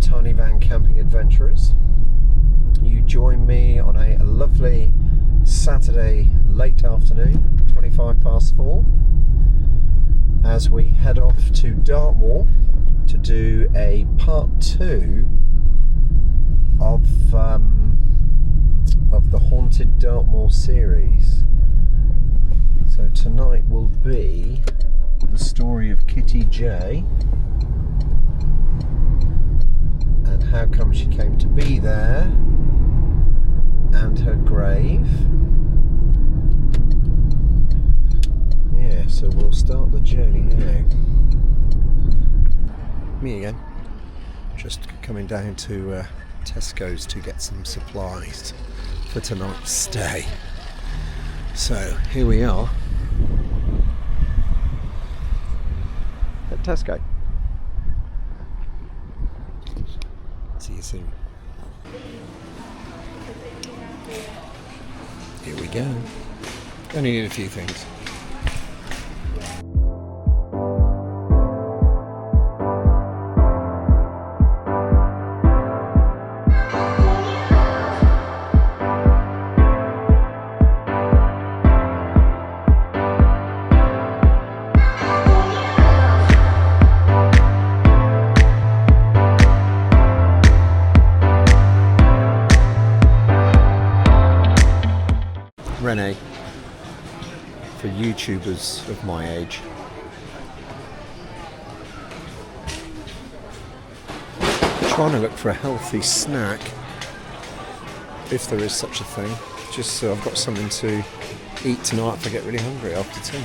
Tiny Van Camping Adventurers. You join me on a lovely Saturday late afternoon, 4:25, as we head off to Dartmoor to do a part 2 of the Haunted Dartmoor series. So tonight will be the story of Kitty J and how come she came to be there, and her grave. Yeah, so we'll start the journey now. Me again. Just coming down to Tesco's to get some supplies for tonight's stay. So here we are at Tesco. See you soon. Here we go. Only need a few things. Renee, for YouTubers of my age. Trying to look for a healthy snack, if there is such a thing, just so I've got something to eat tonight if I get really hungry after tea.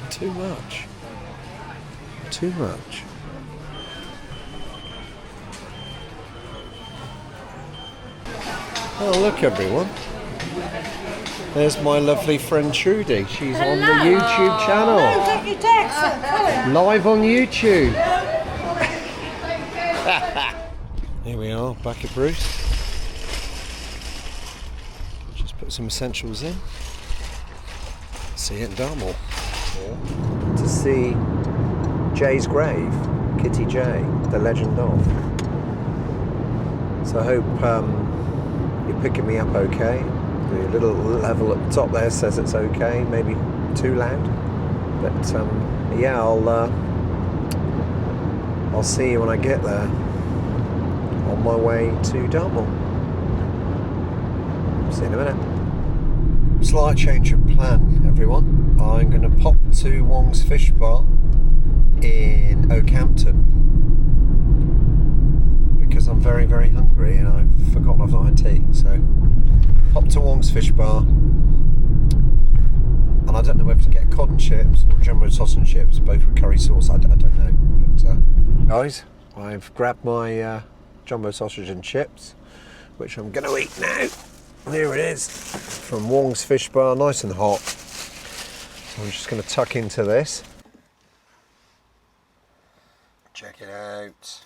Too much. Too much. Oh, look everyone, there's my lovely friend Trudy. She's on the YouTube channel. Live on YouTube. Here we are, back at Bruce. Just put some essentials in. See you in Dartmoor. To see Jay's grave, Kitty J, the legend of. So I hope you're picking me up okay. The little level at the top there says it's okay, maybe too loud. But yeah, I'll see you when I get there on my way to Dartmoor. See you in a minute. Slight change of plan, everyone. I'm going to pop to Wong's Fish Bar in Oakhampton because I'm very, very hungry and I've forgotten I've not had tea. So pop to Wong's Fish Bar, and I don't know whether to get cod and chips or jumbo sausage and chips, both with curry sauce. I don't know. But guys, I've grabbed my jumbo sausage and chips, which I'm going to eat now. Here it is, from Wong's Fish Bar, nice and hot. So I'm just going to tuck into this. Check it out.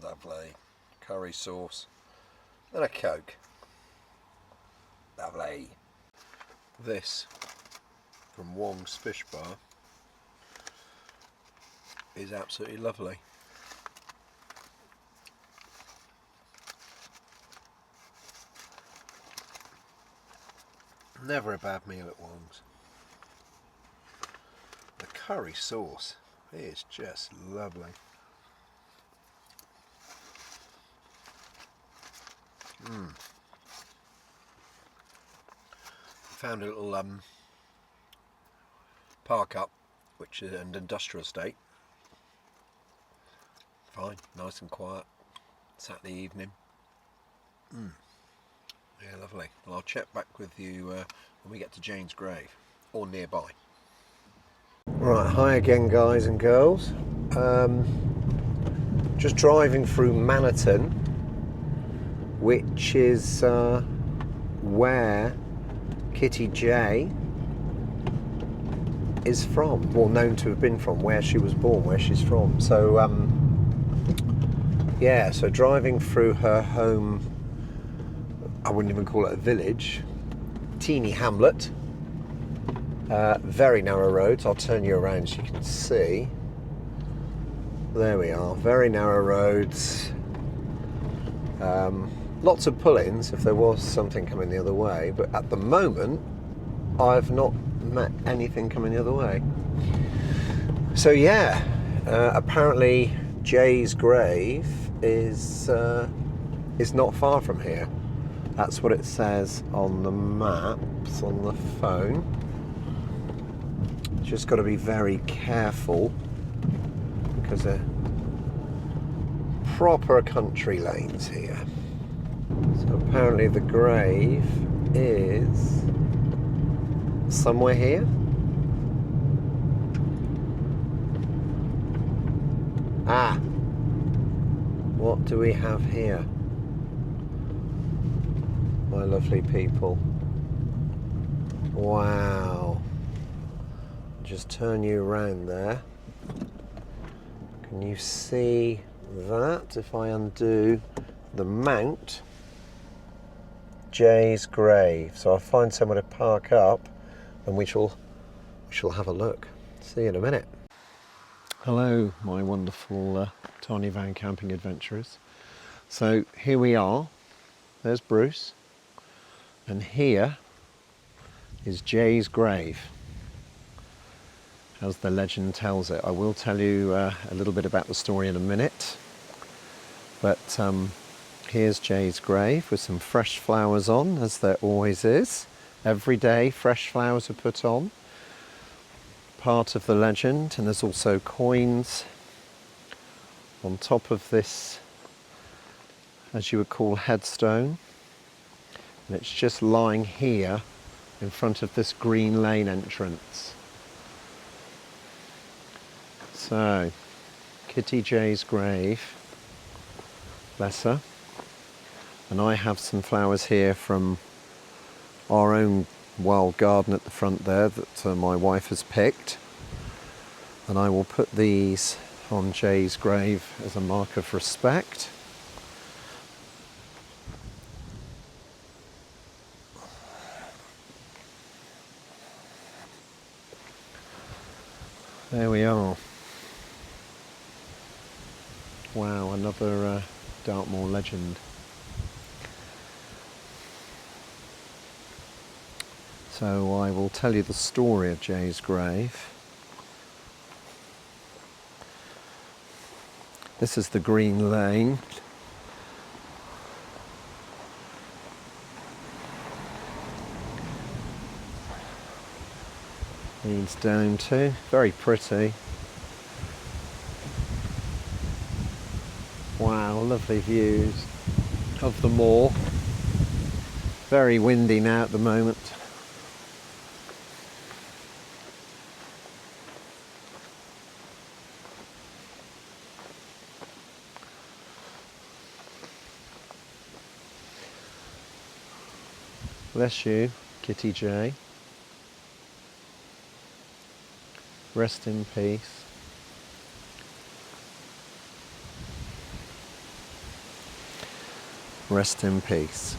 Lovely. Curry sauce and a Coke. Lovely. This from Wong's Fish Bar is absolutely lovely. Never a bad meal at Wong's. The curry sauce is just lovely. Found a little park up, which is an industrial estate. Fine, nice and quiet. Saturday evening. Yeah, lovely. Well, I'll check back with you when we get to Jane's grave, or nearby. Right, hi again guys and girls. Just driving through Manhattan, which is where Kitty J is from, or known to have been from, where she was born, where she's from. So yeah, so driving through her home I wouldn't even call it a village, teeny hamlet. Very narrow roads. I'll turn you around so you can see. There we are, very narrow roads. Lots of pull-ins if there was something coming the other way, but at the moment I've not met anything coming the other way. So yeah, apparently Jay's grave is not far from here. That's what it says on the maps on the phone. Just got to be very careful because they're proper country lanes here. So apparently the grave is somewhere here. Ah, what do we have here, my lovely people? Wow. Just turn you around there. Can you see that? If I undo the mount, Jay's grave. So I'll find somewhere to park up and we shall have a look. See you in a minute. Hello, my wonderful tiny van camping adventurers. So here we are. There's Bruce. And here is Jay's grave, as the legend tells it. I will tell you a little bit about the story in a minute. But here's Jay's grave with some fresh flowers on, as there always is. Every day fresh flowers are put on. Part of the legend. And there's also coins on top of this, as you would call, headstone. And it's just lying here in front of this green lane entrance. So, Kitty Jay's grave, bless her. And I have some flowers here from our own wild garden at the front there that my wife has picked. And I will put these on Jay's grave as a mark of respect. There we are. Wow, another Dartmoor legend. So I will tell you the story of Jay's grave. This is the green lane. Leads down to, very pretty. Wow, lovely views of the moor. Very windy now at the moment. Bless you, Kitty Jay. Rest in peace. Rest in peace.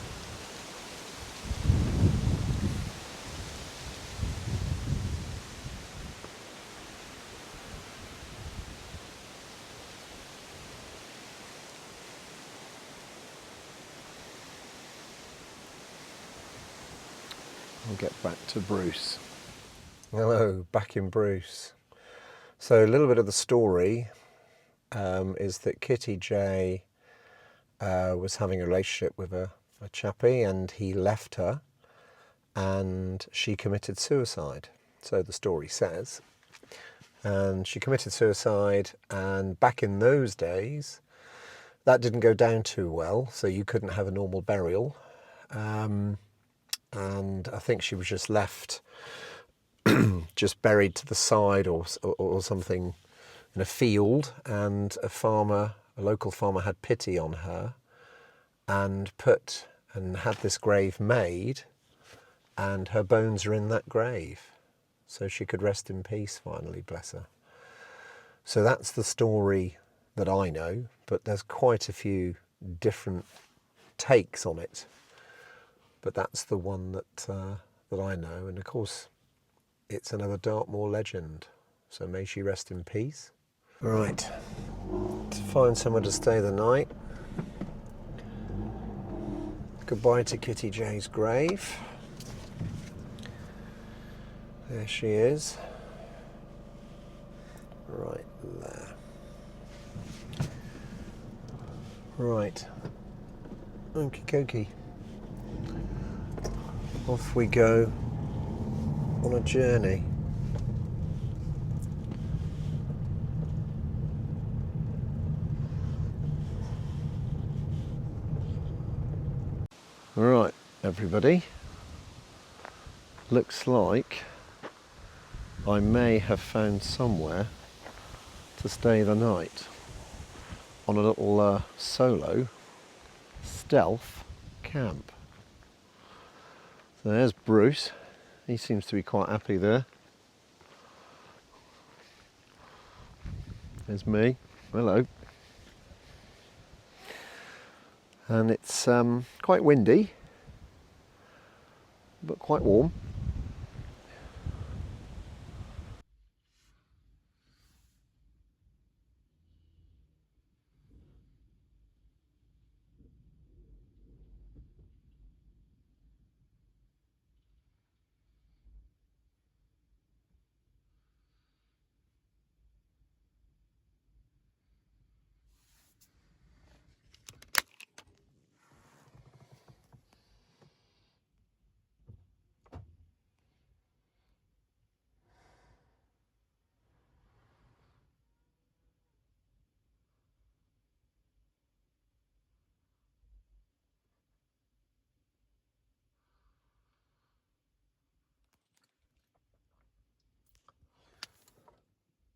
I'll get back to Bruce. Hello, back in Bruce. So a little bit of the story is that Kitty Jay was having a relationship with a chappie and he left her and she committed suicide. So the story says. And she committed suicide, and back in those days that didn't go down too well, so you couldn't have a normal burial. And I think she was just left just buried to the side or something in a field, and a local farmer had pity on her and had this grave made, and her bones are in that grave so she could rest in peace finally, bless her. So that's the story that I know, but there's quite a few different takes on it. but that's the one that that I know, and of course it's another Dartmoor legend, so may she rest in peace. Right, to find somewhere to stay the night. Goodbye to Kitty J's grave. There she is, right there. Right, okie dokie. Off we go on a journey. Right, everybody. Looks like I may have found somewhere to stay the night on a little solo stealth camp. So there's Bruce. He seems to be quite happy there. There's me. Hello. And it's quite windy, but quite warm.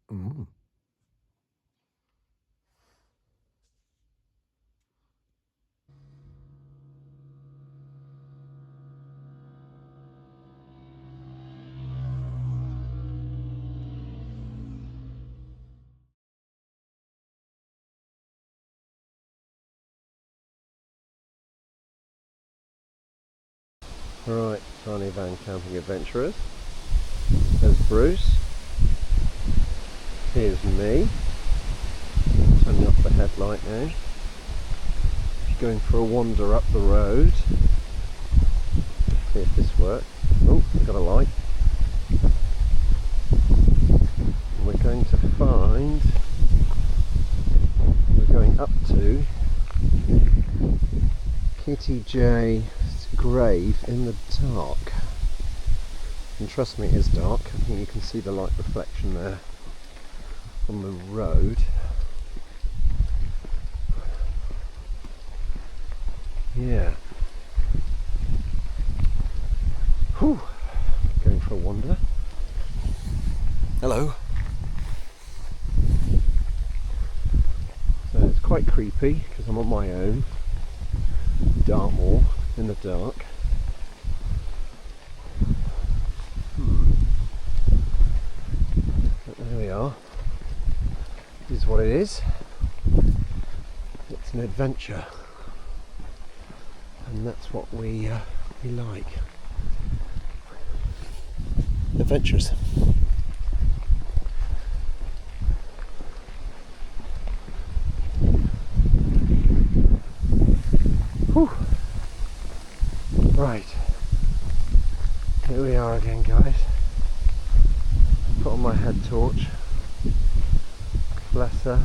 Mm. Right, Tiny Van Camping Adventurers. There's Bruce. Here's me. Turning off the headlight now. Going for a wander up the road. See if this works. Oh, got a light. And we're going to find. We're going up to Kitty J's grave in the dark. And trust me, it is dark. I think you can see the light reflection there on the road. Yeah. Whew. Going for a wander. Hello. So it's quite creepy because I'm on my own. Dartmoor in the dark. But there we are. This is what it is. It's an adventure. And that's what we like. Adventures. Whew. Right. Here we are again, guys. Put on my head torch. Bless her.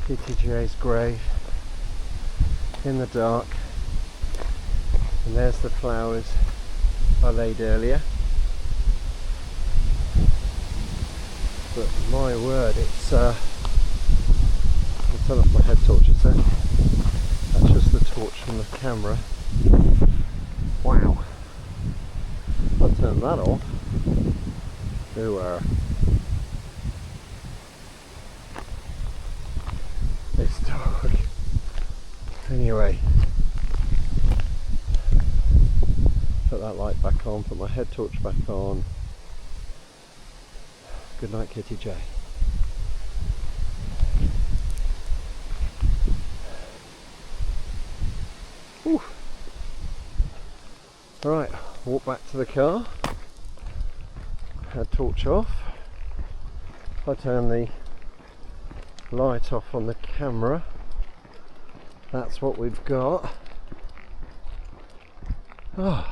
Kitty J's grave. In the dark, and there's the flowers I laid earlier, but my word, it's I'll turn off my head torch a sec. That's just the torch from the camera. Wow, I'll turn that off. It's dark. Anyway, put that light back on, put my head torch back on. Good night, Kitty J. Whew. Right, walk back to the car. Had torch off. If I turn the light off on the camera, that's what we've got. Oh.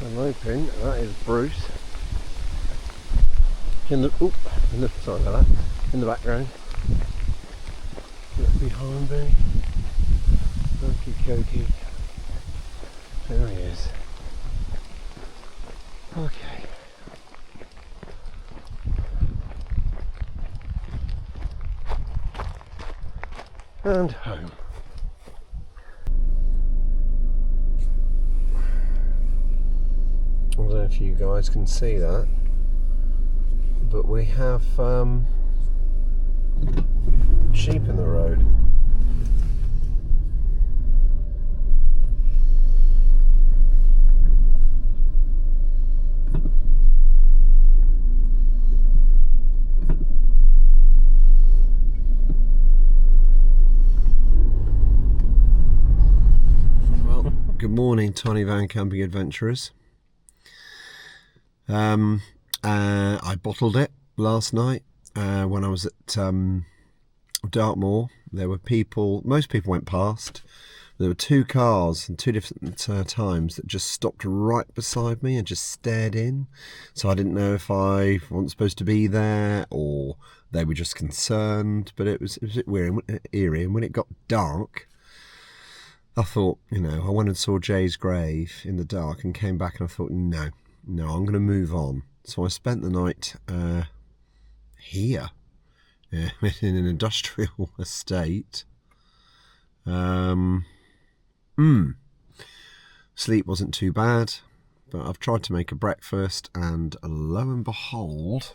I'm hoping that is Bruce sorry about that, in the background. Look behind me. Okie dokie. There he is. Okay. And home. I don't know if you guys can see that, but we have sheep in the road. Well, good morning, Tiny Van Camping Adventurers. I bottled it last night when I was at Dartmoor. There were most people went past. There were two cars and two different times that just stopped right beside me and just stared in. So I didn't know if I wasn't supposed to be there or they were just concerned. But it was a bit weird, eerie. And when it got dark, I thought, I went and saw Jay's grave in the dark and came back and I thought, no, I'm going to move on. So I spent the night here in an industrial estate. Sleep wasn't too bad, but I've tried to make a breakfast and lo and behold,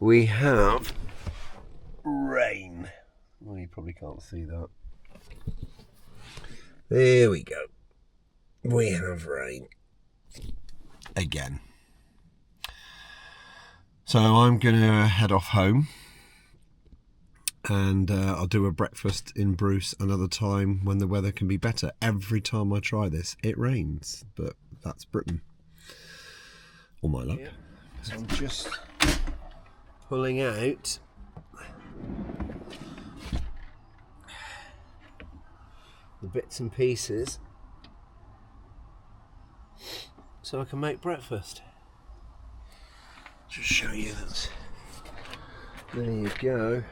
we have rain. Well, you probably can't see that. There we go. We have rain. Again. So I'm going to head off home and I'll do a breakfast in Bruce another time when the weather can be better. Every time I try this, it rains, but that's Britain. All my luck. Yeah. So I'm just pulling out the bits and pieces so I can make breakfast. Just show you that. There you go.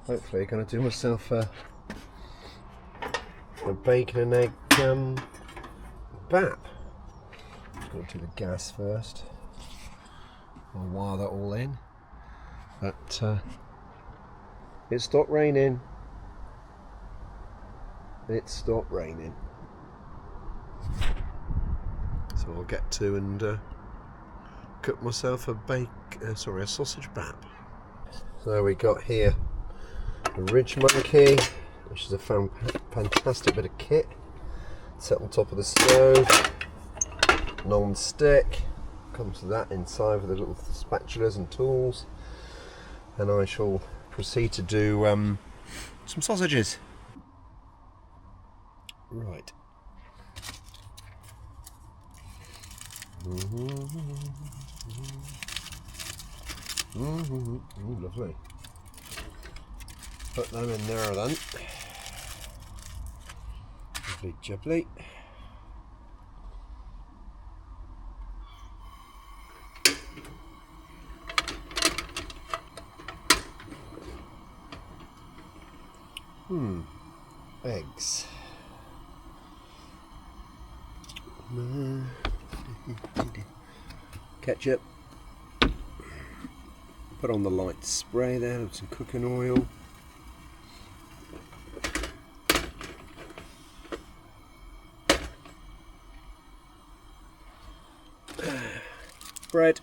Hopefully, going to do myself a bacon and egg bap. Just got to do the gas first. I'll wire that all in. But it stopped raining. It stopped raining. So I'll get to and cook myself a sausage bap. So we got here a Ridge Monkey, which is a fantastic bit of kit. Set on top of the stove, non-stick. Comes with that inside with the little spatulas and tools. And I shall proceed to do some sausages. Right. Ooh, lovely. Put them in there then. Lovely jubbly. Eggs. Ketchup. Put on the light spray there with some cooking oil. Bread.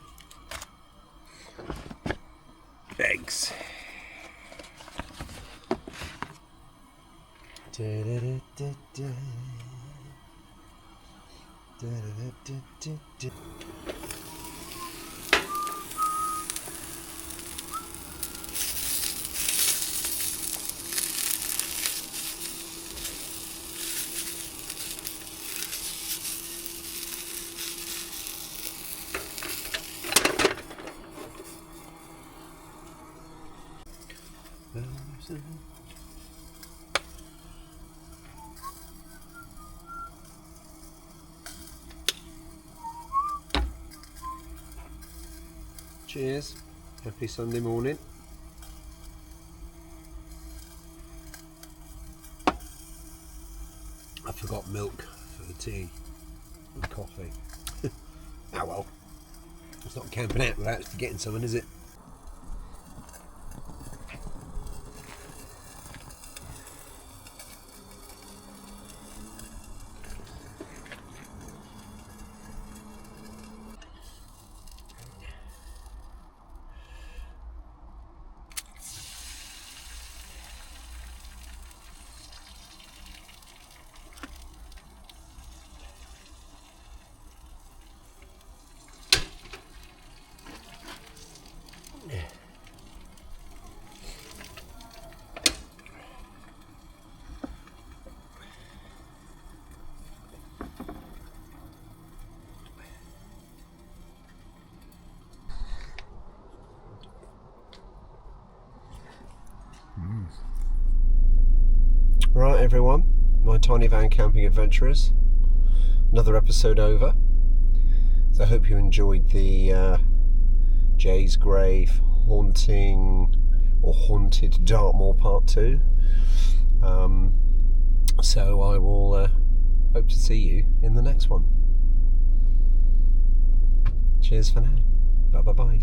Eggs. Cheers. Happy Sunday morning. I forgot milk for the tea and coffee. Ah well, it's not camping out without actually getting something, is it? Right, everyone, my tiny van camping adventurers, another episode over. So I hope you enjoyed the Jay's Grave haunted Dartmoor part 2. So I will hope to see you in the next one. Cheers for now. Bye bye bye.